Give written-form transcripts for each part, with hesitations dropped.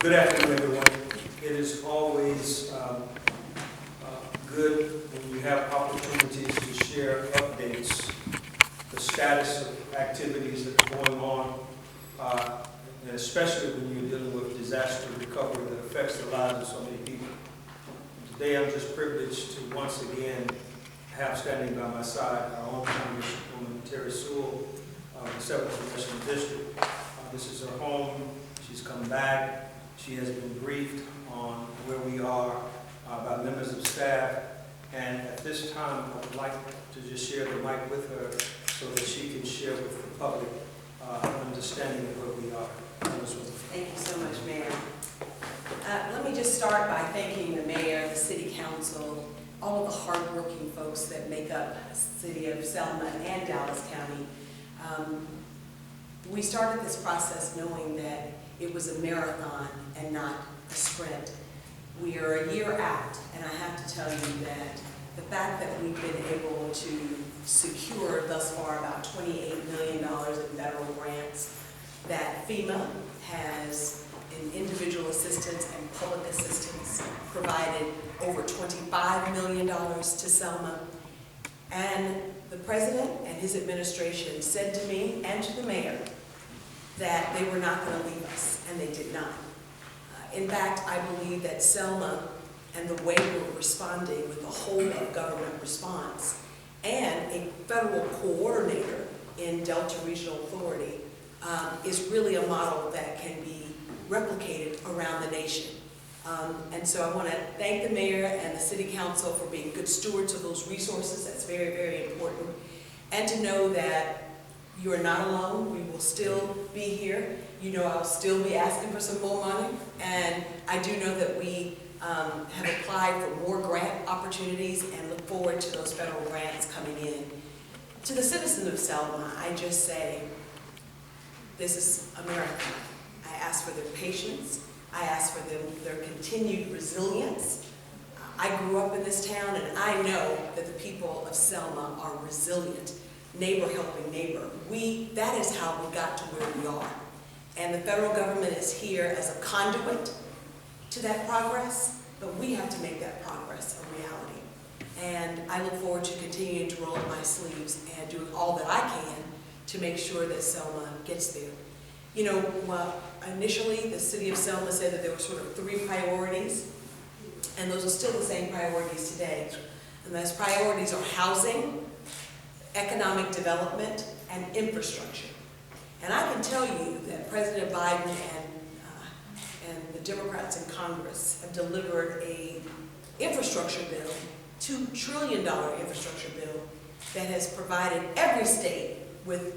Good afternoon, everyone. It is always good when you have opportunities to share updates, the status of activities that are going on, and especially when you're dealing with disaster recovery that affects the lives of so many people. Today, I'm just privileged to once again have standing by my side our own Congresswoman Terry Sewell of the 7th Congressional District. This is her home. She's come back. She has been briefed on where we are by members of staff. And at this time, I would like to just share the mic with her so that she can share with the public understanding of where we are. Thank you so much, Mayor. Let me just start by thanking the Mayor, the City Council, all of the hardworking folks that make up the City of Selma and Dallas County. We started this process knowing that it was a marathon and not a sprint. We are a year out, and I have to tell you that the fact that we've been able to secure thus far about $28 million in federal grants, that FEMA has in individual assistance and public assistance provided over $25 million to Selma. And the President and his administration said to me and to the Mayor that they were not going to leave us, and they did not. In fact, I believe that Selma and the way we're responding with a whole of government response and a federal coordinator in Delta Regional Authority is really a model that can be replicated around the nation. And so I want to thank the Mayor and the City Council for being good stewards of those resources. That's very, very important. And to know that you are not alone. We will still be here. You know, I'll still be asking for some more money. And I do know that we have applied for more grant opportunities and look forward to those federal grants coming in. To the citizens of Selma, I just say, this is America. I ask for their patience. I ask for their continued resilience. I grew up in this town, and I know that the people of Selma are resilient. Neighbor helping neighbor. That is how we got to where we are. And the federal government is here as a conduit to that progress, but we have to make that progress a reality. And I look forward to continuing to roll up my sleeves and doing all that I can to make sure that Selma gets there. You know, initially the City of Selma said that there were sort of 3 priorities, and those are still the same priorities today. And those priorities are housing, economic development, and infrastructure. And I can tell you that President Biden and the Democrats in Congress have delivered an infrastructure bill, $2 trillion infrastructure bill, that has provided every state with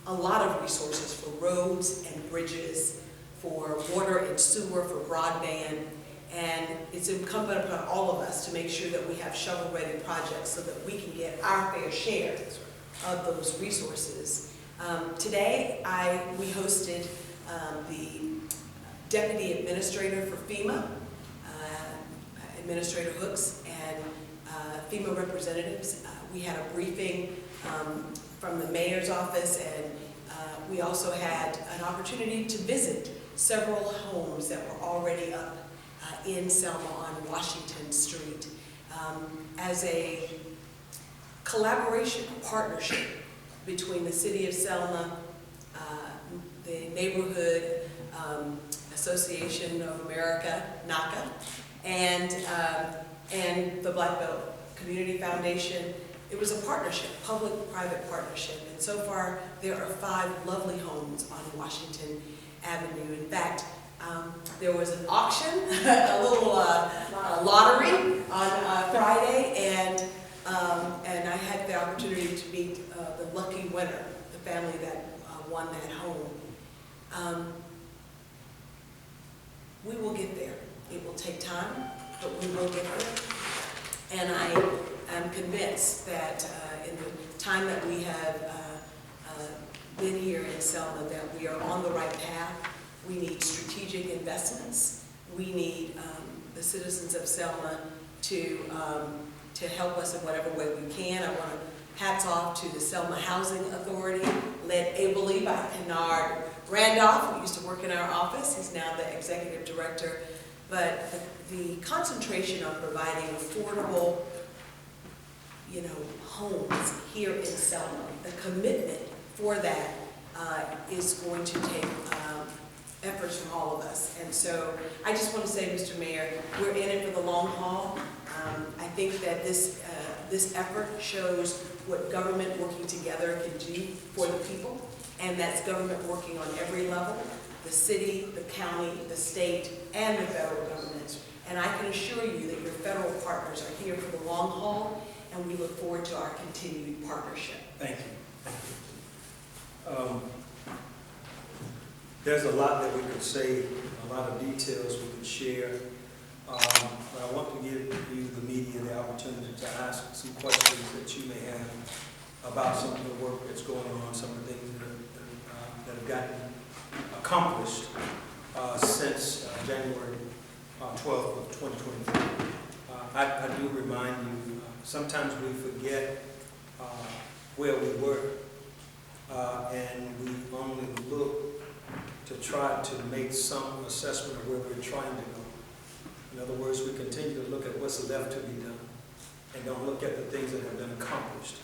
a lot of resources for roads and bridges, for water and sewer, for broadband. And it's incumbent upon all of us to make sure that we have shovel-ready projects so that we can get our fair share of those resources. Today, we hosted the Deputy Administrator for FEMA, Administrator Hooks, and FEMA representatives. We had a briefing from the Mayor's office, and we also had an opportunity to visit several homes that were already up in Selma on Washington Street as a collaboration, a partnership between the City of Selma, the Neighborhood Association of America, NACA, and the Black Belt Community Foundation. It was a partnership, public-private partnership, and so far there are 5 lovely homes on Washington Avenue. In fact, there was an auction, a little lottery on Friday, and I had the opportunity to meet the lucky winner, the family that won that home. We will get there. It will take time, but we will get there. And I am convinced that in the time that we have been here in Selma, that we are on the right path. We need strategic investments. We need the citizens of Selma to help us in whatever way we can. I want to hats off to the Selma Housing Authority, led ably by Kennard Randolph, who used to work in our office. He's now the executive director. But the concentration on providing affordable, homes here in Selma, the commitment for that is going to take efforts from all of us. And so I just want to say, Mr. Mayor, we're in it for the long haul. I think that this effort shows what government working together can do for the people, and that's government working on every level, the city, the county, the state, and the federal government. And I can assure you that your federal partners are here for the long haul, and we look forward to our continued partnership. Thank you. Thank you. There's a lot that we could say, a lot of details we could share, but I want to give you, the media, the opportunity to ask some questions that you may have about some of the work that's going on, some of the things that have gotten accomplished since January 12th of 2023. I do remind you, sometimes we forget where we were, and we only look to try to make some assessment of where we're trying to go. In other words, we continue to look at what's left to be done and don't look at the things that have been accomplished.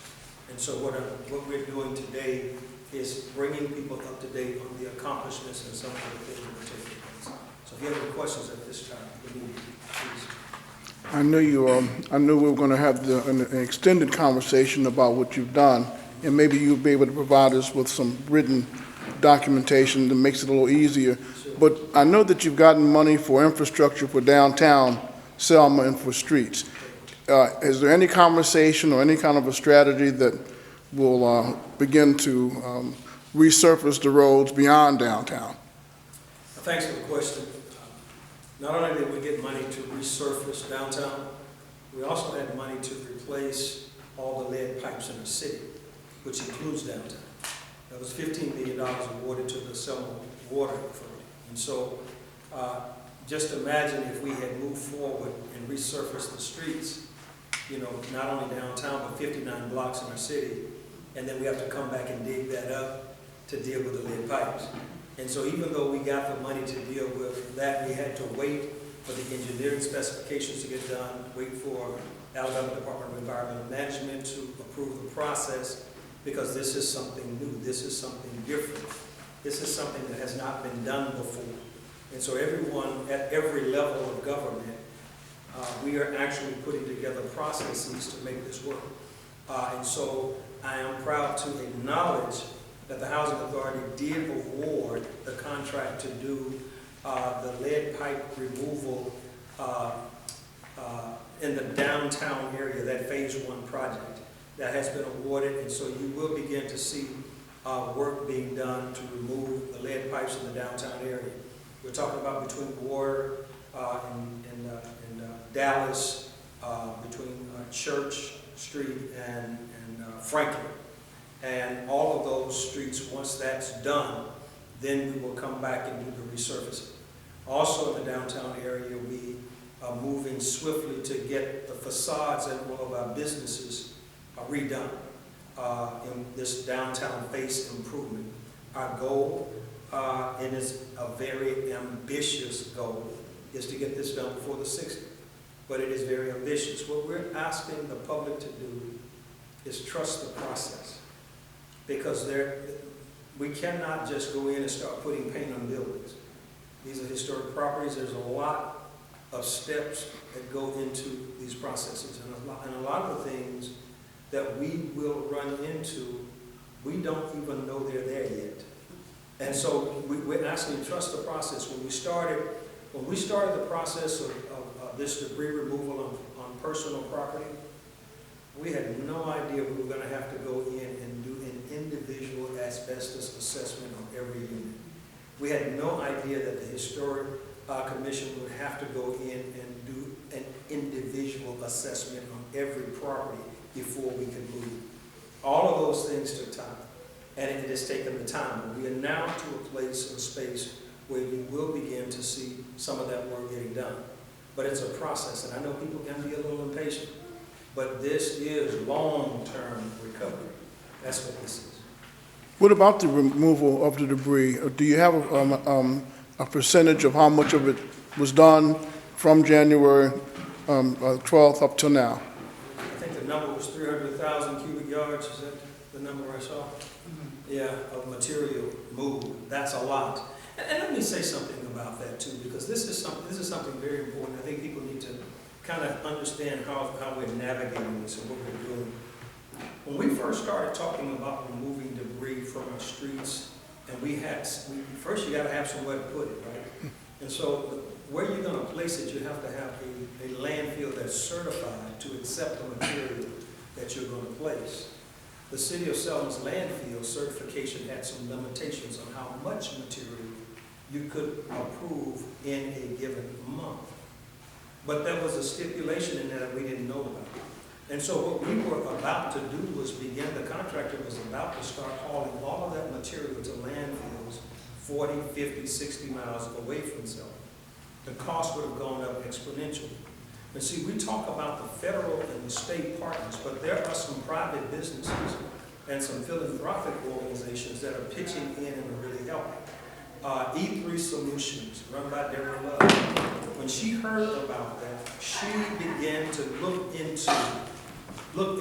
And so what we're doing today is bringing people up to date on the accomplishments and some of the things that are taking place. So if you have any questions at this time, please. I knew we were going to have an extended conversation about what you've done, and maybe you'll be able to provide us with some written documentation that makes it a little easier. Sure. But I know that you've gotten money for infrastructure for downtown Selma and for streets. Is there any conversation or any kind of a strategy that will begin to resurface the roads beyond downtown? Thanks for the question. Not only did we get money to resurface downtown, we also had money to replace all the lead pipes in the city, which includes downtown. That was $15 million awarded to the Selma Water Authority. And so just imagine if we had moved forward and resurfaced the streets, not only downtown, but 59 blocks in our city, and then we have to come back and dig that up to deal with the lead pipes. And so even though we got the money to deal with that, we had to wait for the engineering specifications to get done, wait for Alabama Department of Environmental Management to approve the process, because this is something new, this is something different. This is something that has not been done before. And so everyone at every level of government, we are actually putting together processes to make this work. And so I am proud to acknowledge that the Housing Authority did award the contract to do the lead pipe removal in the downtown area, that phase 1 project. That has been awarded, and so you will begin to see work being done to remove the lead pipes in the downtown area. We're talking about between Water and Dallas, between Church Street and Franklin. And all of those streets, once that's done, then we will come back and do the resurfacing. Also in the downtown area, we are moving swiftly to get the facades at all of our businesses redone in this downtown face improvement. Our goal, and it's a very ambitious goal, is to get this done before the 60th. But it is very ambitious. What we're asking the public to do is trust the process. Because we cannot just go in and start putting paint on buildings. These are historic properties. There's a lot of steps that go into these processes. And a lot of the things that we will run into, we don't even know they're there yet. And so we're asking to trust the process. When we started the process of this debris removal on personal property, we had no idea we were going to have to go in and do an individual asbestos assessment on every unit. We had no idea that the Historic Commission would have to go in and do an individual assessment on every property before we could move. All of those things took time, and it has taken the time. But we are now to a place, a space, where we will begin to see some of that work getting done. But it's a process, and I know people can be a little impatient, but this is long-term recovery. That's what this is. What about the removal of the debris? Do you have a percentage of how much of it was done from January 12th up till now? I think the number was 300,000 cubic yards, is that the number I saw? Yeah, of material moved. That's a lot. And let me say something about that too, because this is something very important. I think people need to kind of understand how we're navigating this and what we're doing. When we first started talking about removing debris from our streets, and first you got to have somewhere to put it, right? And so where you're going to place it, you have to have a landfill that's certified to accept the material that you're going to place. The City of Selma's landfill certification had some limitations on how much material you could approve in a given month. But there was a stipulation in there that we didn't know about. And so what we were about to do was the contractor was about to start hauling all of that material to landfills 40, 50, 60 miles away from Selma. The cost would have gone up exponentially. And see, we talk about the federal and the state partners, but there are some private businesses and some philanthropic organizations that are pitching in and are really helping. E3 Solutions, run by Deborah Love. When she heard about that, she began to look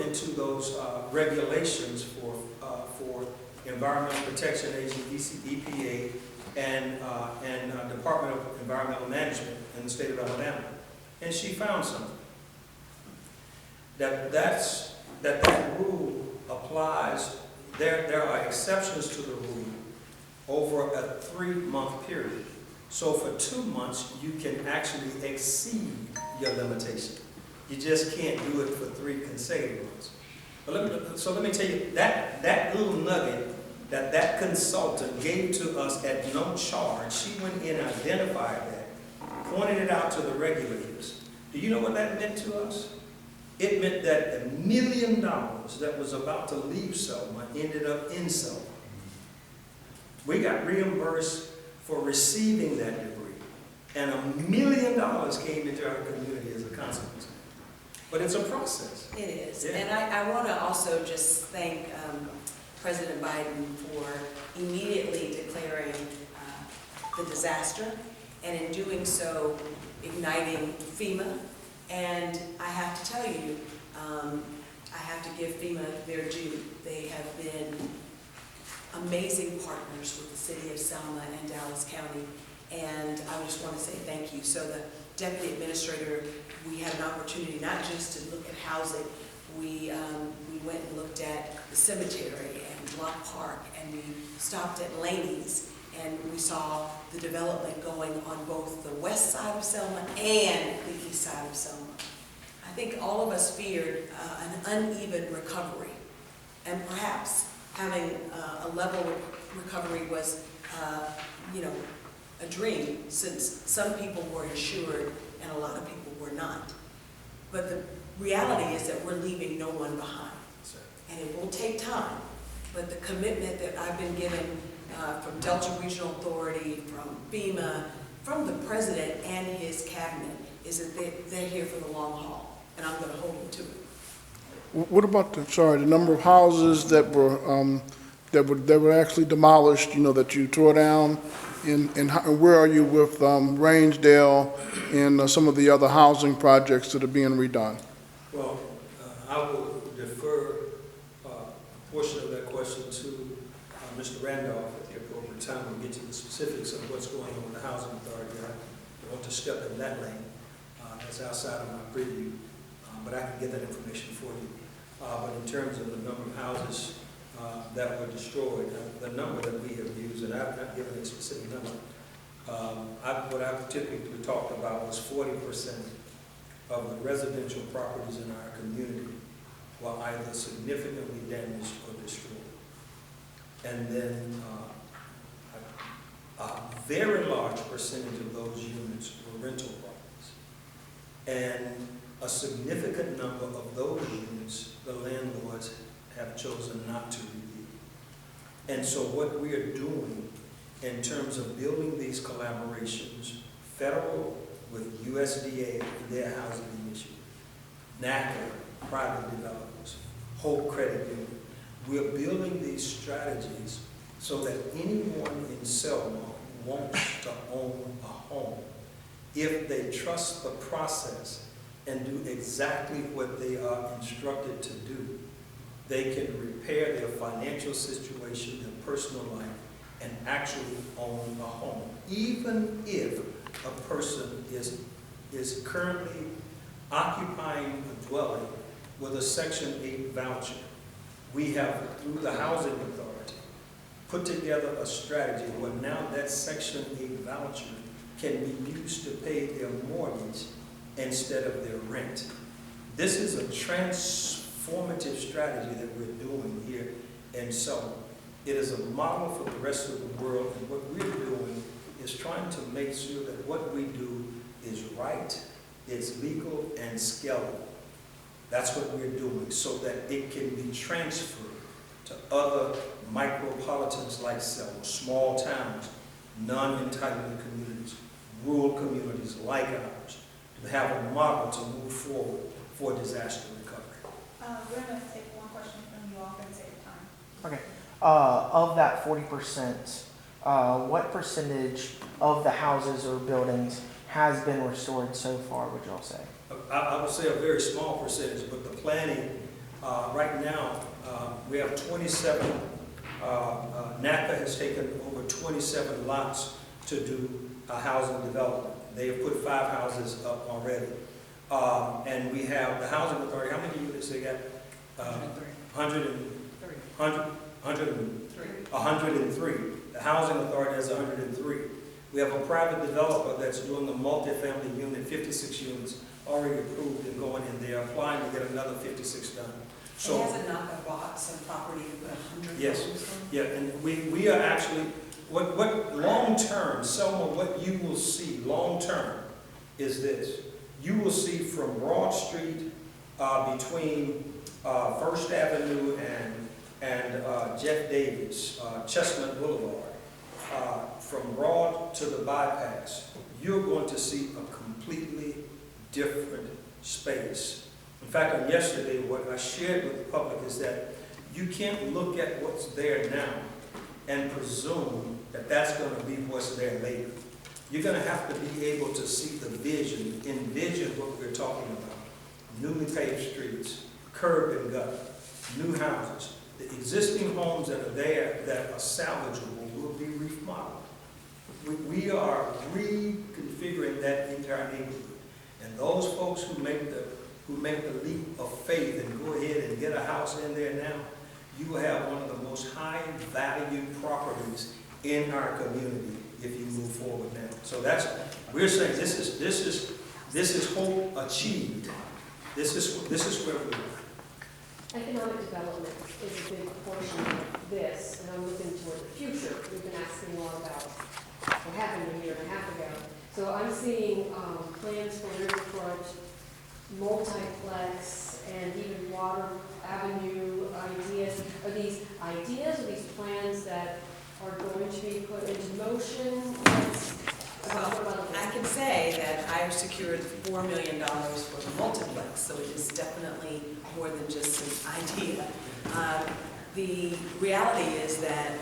into those regulations for Environmental Protection Agency, EPA, and Department of Environmental Management in the state of Alabama. And she found something. That rule applies, there are exceptions to the rule over a 3-month period. So for 2 months, you can actually exceed your limitation. You just can't do it for 3 consecutive months. But let me tell you, that little nugget that consultant gave to us at no charge, she went in and identified that, pointed it out to the regulators. Do you know what that meant to us? It meant that $1 million that was about to leave Selma ended up in Selma. We got reimbursed for receiving that debris, and $1 million came into our community as a consequence. But it's a process. It is. Yeah. And I want to also just thank President Biden for immediately declaring the disaster, and in doing so, igniting FEMA. And I have to tell you, I have to give FEMA their due. They have been amazing partners with the City of Selma and Dallas County, and I just want to say thank you. So the Deputy Administrator, we had an opportunity not just to look at housing, we went and looked at the cemetery and Block Park, and we stopped at Laney's, and we saw the development going on both the west side of Selma and the east side of Selma. I think all of us feared an uneven recovery, and perhaps having a level of recovery was, a dream, since some people were insured and a lot of people were not. But the reality is that we're leaving no one behind. And it will take time, but the commitment that I've been given from Delta Regional Authority, from FEMA, from the President and his cabinet is that they're here for the long haul, and I'm going to hold them to it. What about the number of houses that were actually demolished, that you tore down? And where are you with Rangeley and some of the other housing projects that are being redone? Well, I will defer a portion of that question to Mr. Randolph at the appropriate time. We'll get to the specifics of what's going on with the Housing Authority. I want to step in that lane. That's outside of my preview, but I can get that information for you. But in terms of the number of houses that were destroyed, the number that we have used, and I've not given a specific number, what I've typically talked about was 40% of the residential properties in our community were either significantly damaged or destroyed. And then a very large percentage of those units were rental properties. And a significant number of those units, the landlords have chosen not to review. And so what we are doing in terms of building these collaborations, federal with USDA and their housing initiative, NACA, private developers, Hope Credit Union, we're building these strategies so that anyone in Selma who wants to own a home, if they trust the process and do exactly what they are instructed to do, they can repair their financial situation, their personal life, and actually own a home. Even if a person is currently occupying a dwelling with a Section 8 voucher, we have, through the Housing Authority, put together a strategy where now that Section 8 voucher can be used to pay their mortgage instead of their rent. This is a transformative strategy that we're doing here in Selma. It is a model for the rest of the world, and what we're doing is trying to make sure that what we do is right, it's legal, and scalable. That's what we're doing, so that it can be transferred to other micropolitans like Selma, small towns, non-entitlement communities, rural communities like ours, to have a model to move forward for disaster recovery. We're going to take one question from you all for the sake of time. Okay. Of that 40%, what percentage of the houses or buildings has been restored so far, would y'all say? I would say a very small percentage, but the planning, right now, we have 27, NACA has taken over 27 lots to do a housing development. They have put 5 houses up already. And we have the Housing Authority, how many units they got? 103. The Housing Authority has 103. We have a private developer that's doing a multifamily unit, 56 units, already approved and going in there, applying to get another 56 done. So, And has it not bought some property to put 100 yes, homes on? yeah, and we are actually, what long-term, Selma, what you will see long-term is this. You will see from Broad Street between First Avenue and Jeff Davis, Chestnut Boulevard, from Broad to the bypass, you're going to see a completely different space. In fact, on yesterday, what I shared with the public is that you can't look at what's there now and presume that that's going to be what's there later. You're going to have to be able to see the vision, envision what we're talking about. Newly paved streets, curb and gutter, new houses. The existing homes that are there that are salvageable will be remodeled. We are reconfiguring that entire neighborhood. And those folks who make the leap of faith and go ahead and get a house in there now, you will have one of the most high value properties in our community if you move forward now. So that's, we're saying this is hope achieved. This is where we are. Economic development is a big portion of this, and I'm looking toward the future. We've been asking a lot about what happened a year and a half ago. So I'm seeing plans for riverfront, multiplex, and even Water Avenue ideas. Are these ideas, or these plans that are going to be put into motion? Well, I can say that I secured $4 million for the multiplex, so it is definitely more than just an idea. The reality is that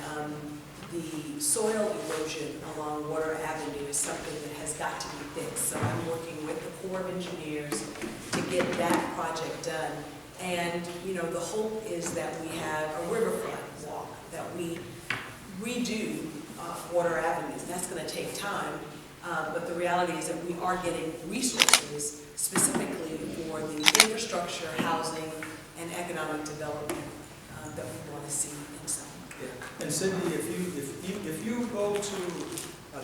the soil erosion along Water Avenue is something that has got to be fixed. So I'm working with the Corps of Engineers to get that project done. And, you know, the hope is that we have a riverfront walk, that we redo Water Avenue. That's going to take time, but the reality is that we are getting resources specifically for the infrastructure, housing, and economic development that we want to see in Selma. Yeah. And Cindy, if you go to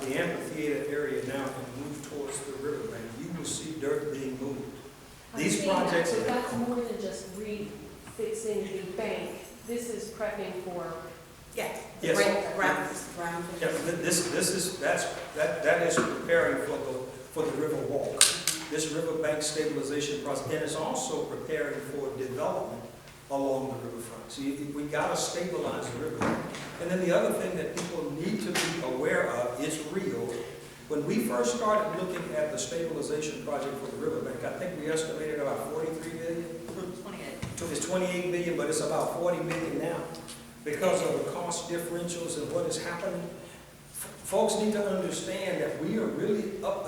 the amphitheater area now and move towards the riverbank, you will see dirt being moved. These projects. So that's more than just refixing the bank. This is prepping for. Yeah. Yes. Ground. Yeah, that is preparing for the river walk. This riverbank stabilization process, and it's also preparing for development along the riverfront. So we got to stabilize the riverbank. And then the other thing that people need to be aware of is real. When we first started looking at the stabilization project for the riverbank, I think we estimated about 43 million. 28. It's 28 million, but it's about 40 million now. because of the cost differentials and what is happening, folks need to understand that we are really up